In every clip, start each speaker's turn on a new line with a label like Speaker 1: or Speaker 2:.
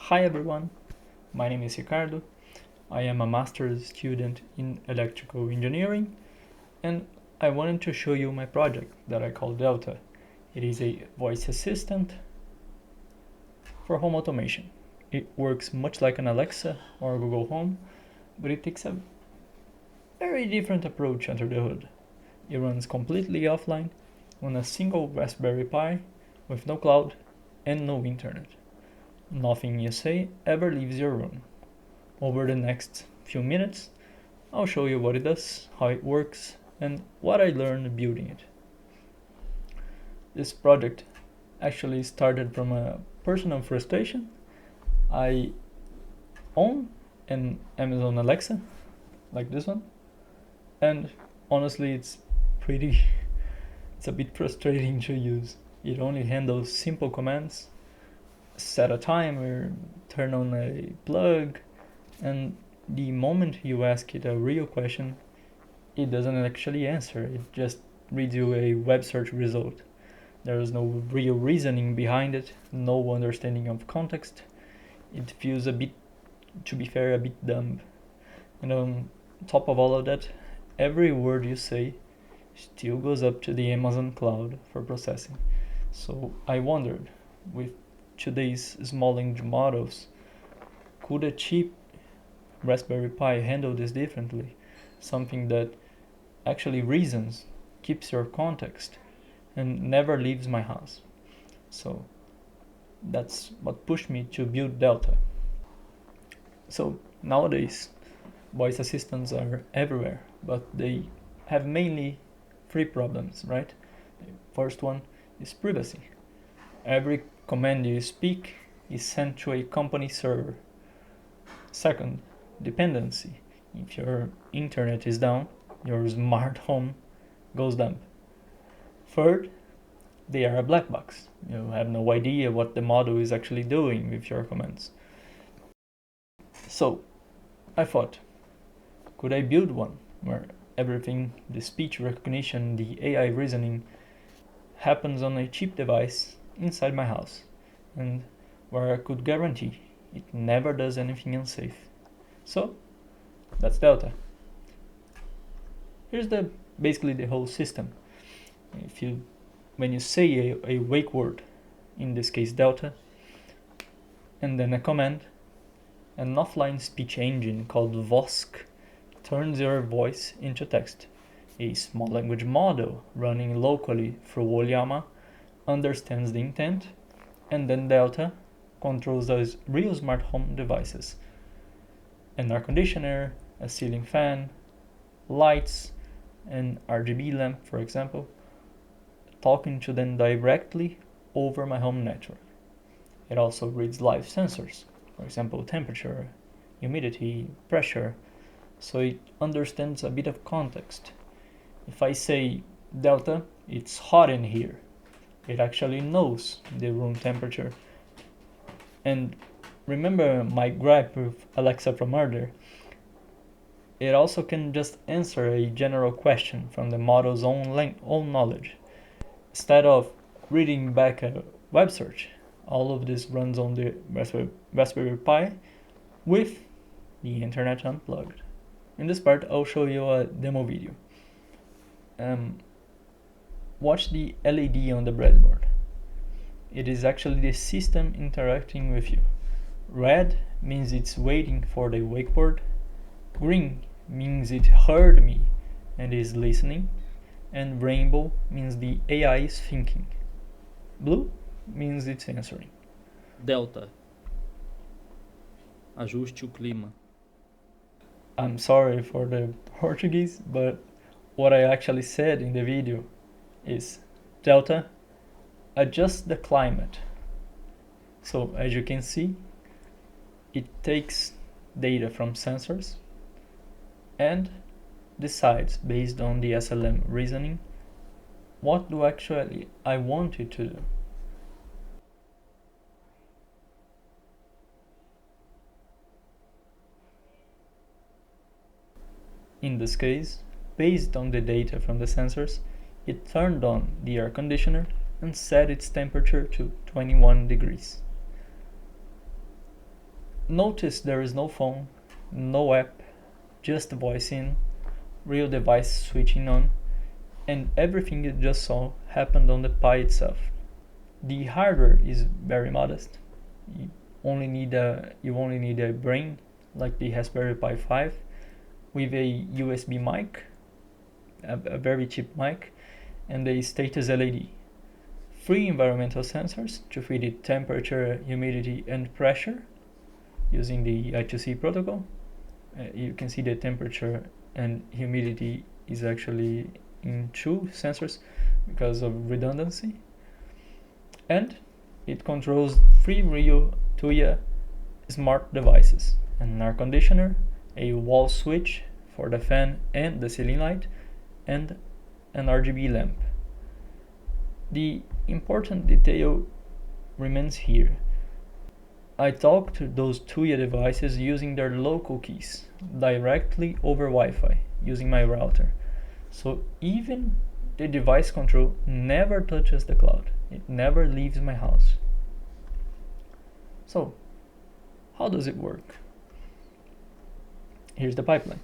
Speaker 1: Hi everyone, my name is Ricardo. I am a master's student in electrical engineering and I wanted to show you my project that I call Delta. It is a voice assistant for home automation. It works much like an Alexa or Google Home, but it takes a very different approach under the hood. It runs completely offline on a single Raspberry Pi with no cloud and no internet. Nothing you say ever leaves your room. Over the next few minutes, I'll show you what it does, how it works, and what I learned building it. This project actually started from a personal frustration. I own an Amazon Alexa, like this one, and honestly it's a bit frustrating to use. It only handles simple commands, set a timer, turn on a plug, and the moment you ask it a real question, it doesn't actually answer. It just reads you a web search result. There is no real reasoning behind it, no understanding of context. It feels a bit, to be fair, a bit dumb. And on top of all of that, every word you say still goes up to the Amazon cloud for processing. So I wondered, with today's small language models, could a cheap Raspberry Pi handle this differently? Something that actually reasons, keeps your context, and never leaves my house. So that's what pushed me to build Delta. So nowadays, voice assistants are everywhere, but they have mainly three problems, right? The first one is privacy. Every command you speak is sent to a company server. Second, dependency. If your internet is down, your smart home goes dumb. Third, they are a black box. You have no idea what the model is actually doing with your commands. So, I thought, could I build one where everything, the speech recognition, the AI reasoning, happens on a cheap device inside my house, and where I could guarantee it never does anything unsafe? So, that's Delta. Here's basically the whole system. When you say a wake word, in this case Delta, and then a command, an offline speech engine called Vosk turns your voice into text. A small language model running locally through Ollama understands the intent, and then Delta controls those real smart home devices. An air conditioner, a ceiling fan, lights, an RGB lamp, for example, talking to them directly over my home network. It also reads live sensors, for example, temperature, humidity, pressure, so it understands a bit of context. If I say, Delta, it's hot in here, it actually knows the room temperature. And remember my gripe with Alexa from earlier? It also can just answer a general question from the model's own knowledge. Instead of reading back a web search, all of this runs on the Raspberry Pi with the internet unplugged. In this part, I'll show you a demo video. Watch the LED on the breadboard. It is actually the system interacting with you. Red means it's waiting for the wake word. Green means it heard me and is listening. And rainbow means the AI is thinking. Blue means it's answering.
Speaker 2: Delta. Ajuste o clima.
Speaker 1: I'm sorry for the Portuguese, but what I actually said in the video is, Delta, adjust the climate. So as you can see, it takes data from sensors and decides, based on the SLM reasoning, what do actually I want it to do. In this case, based on the data from the sensors, it turned on the air conditioner and set its temperature to 21 degrees. Notice there is no phone, no app, just voice in, real device switching on, and everything you just saw happened on the Pi itself. The hardware is very modest. You only need a brain like the Raspberry Pi 5 with a USB mic, a very cheap mic, and a status LED. 3 environmental sensors to feed it temperature, humidity, and pressure using the I2C protocol. You can see the temperature and humidity is actually in 2 sensors because of redundancy. And it controls 3 real Tuya smart devices, an air conditioner, a wall switch for the fan and the ceiling light, and an RGB lamp. The important detail remains here. I talk to those Tuya devices using their local keys directly over Wi-Fi using my router. So even the device control never touches the cloud. It never leaves my house. So how does it work? Here's the pipeline.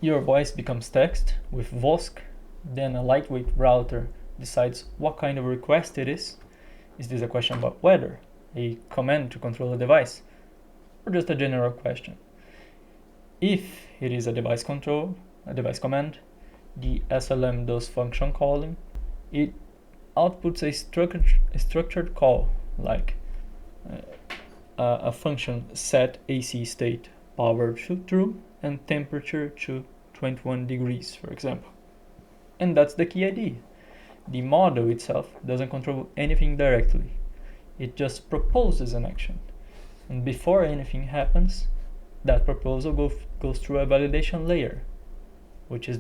Speaker 1: Your voice becomes text with Vosk, then a lightweight router decides what kind of request it is. Is this a question about weather, a command to control a device, or just a general question? If it is a device command, the SLM does function calling. It outputs a structured call like a function set AC state power to true and temperature to 21 degrees, for example. And that's the key idea. The model itself doesn't control anything directly. It just proposes an action. And before anything happens, that proposal goes through a validation layer, which is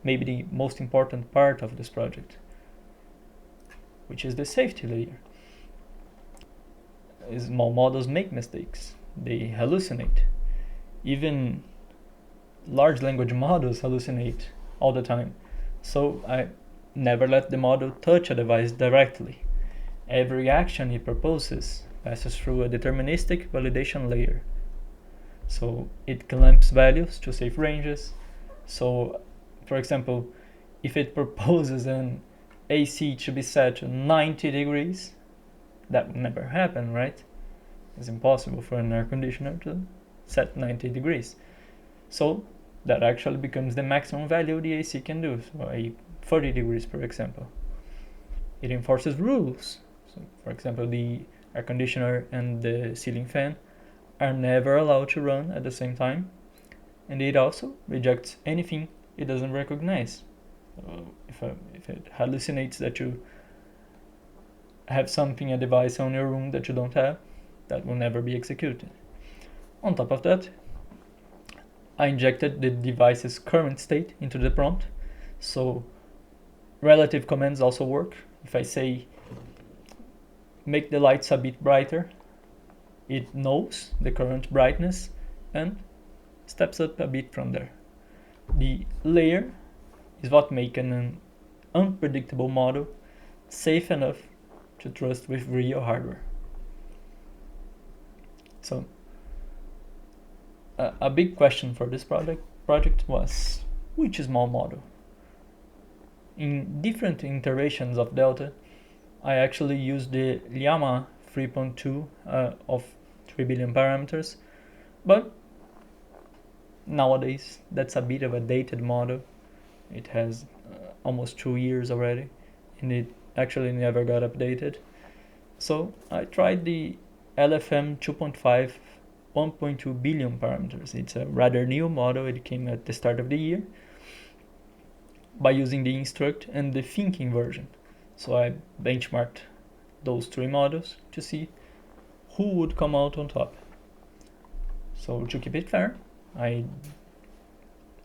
Speaker 1: maybe the most important part of this project, which is the safety layer. Small models make mistakes. They hallucinate. Even large language models hallucinate all the time. So I never let the model touch a device directly. Every action it proposes passes through a deterministic validation layer. So it clamps values to safe ranges. So, for example, if it proposes an AC to be set to 90 degrees, that would never happen, right? It's impossible for an air conditioner to set 90 degrees. So that actually becomes the maximum value the AC can do, so 40 degrees, for example. It enforces rules. So, for example, the air conditioner and the ceiling fan are never allowed to run at the same time, and it also rejects anything it doesn't recognize. If it hallucinates that you have a device on your room that you don't have, that will never be executed. On top of that, I injected the device's current state into the prompt, so relative commands also work. If I say make the lights a bit brighter, it knows the current brightness and steps up a bit from there. The layer is what makes an unpredictable model safe enough to trust with real hardware. So a big question for this project was, which small model? In different iterations of Delta, I actually used the Llama 3.2 of 3 billion parameters, but nowadays that's a bit of a dated model. It has almost 2 years already, and it actually never got updated. So I tried the LFM 2.5 1.2 billion parameters. It's a rather new model. It came at the start of the year by using the instruct and the thinking version. So I benchmarked those 3 models to see who would come out on top. So to keep it fair, I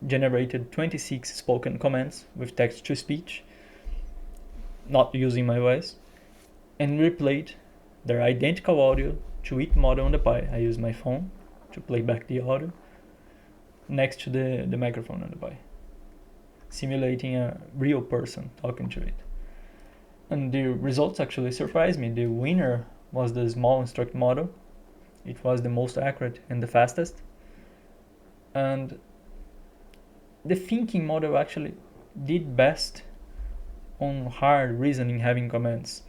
Speaker 1: generated 26 spoken commands with text-to-speech, not using my voice, and replayed their identical audio to each model on the Pi. I use my phone to play back the audio next to the microphone on the Pi, simulating a real person talking to it. And the results actually surprised me. The winner was the small instruct model it was the most accurate and the fastest. And the thinking model actually did best on hard reasoning having commands,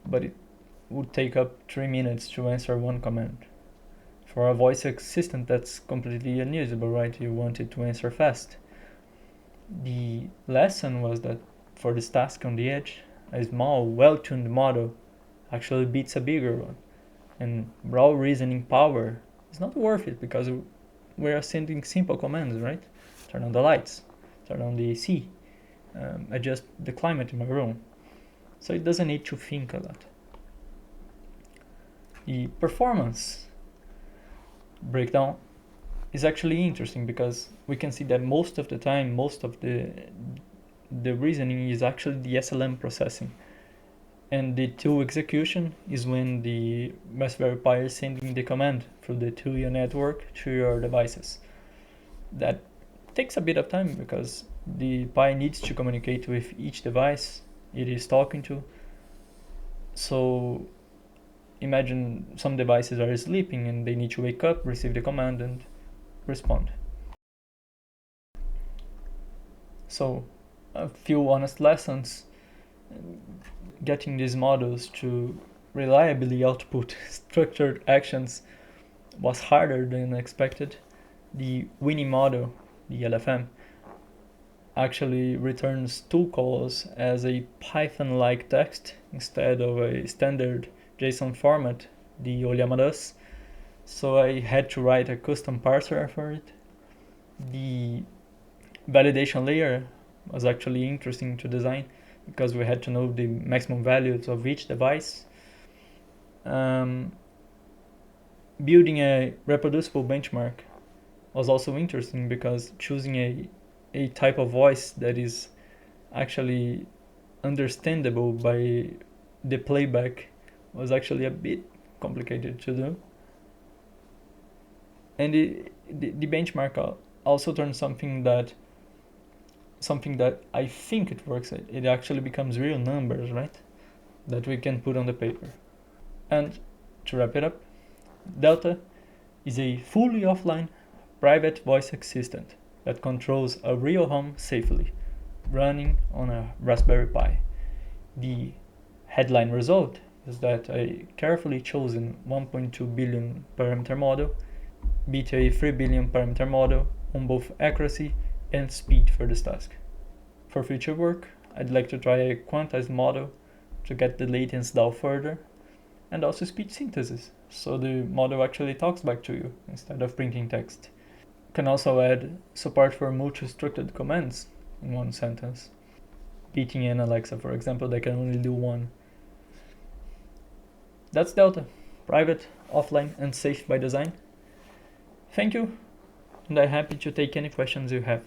Speaker 1: but it would take up 3 minutes to answer one command. For a voice assistant, that's completely unusable, right? You want it to answer fast. The lesson was that for this task on the edge, a small, well-tuned model actually beats a bigger one. And raw reasoning power is not worth it because we're sending simple commands, right? Turn on the lights, turn on the AC, adjust the climate in my room. So it doesn't need to think a lot. The performance breakdown is actually interesting because we can see that most of the time, most of the reasoning is actually the SLM processing. And the tool execution is when the Raspberry Pi is sending the command through the 2U network to your devices. That takes a bit of time because the Pi needs to communicate with each device it is talking to. So imagine some devices are sleeping and they need to wake up, receive the command, and respond. So a few honest lessons. Getting these models to reliably output structured actions was harder than expected. The Winnie model, the LFM, actually returns tool calls as a Python-like text instead of a standard JSON format, the Ollama does. So I had to write a custom parser for it. The validation layer was actually interesting to design because we had to know the maximum values of each device. Building a reproducible benchmark was also interesting because choosing a type of voice that is actually understandable by the playback was actually a bit complicated to do. And the benchmark also turns something that I think it works, it actually becomes real numbers, right? That we can put on the paper. And to wrap it up, Delta is a fully offline private voice assistant that controls a real home safely, running on a Raspberry Pi. The headline result is that a carefully chosen 1.2 billion parameter model beat a 3 billion parameter model on both accuracy and speed for this task. For future work, I'd like to try a quantized model to get the latency down further, and also speech synthesis, so the model actually talks back to you instead of printing text. You can also add support for multi-structured commands in one sentence. Beating an Alexa, for example, that can only do one. That's Delta, private, offline, and safe by design. Thank you, and I'm happy to take any questions you have.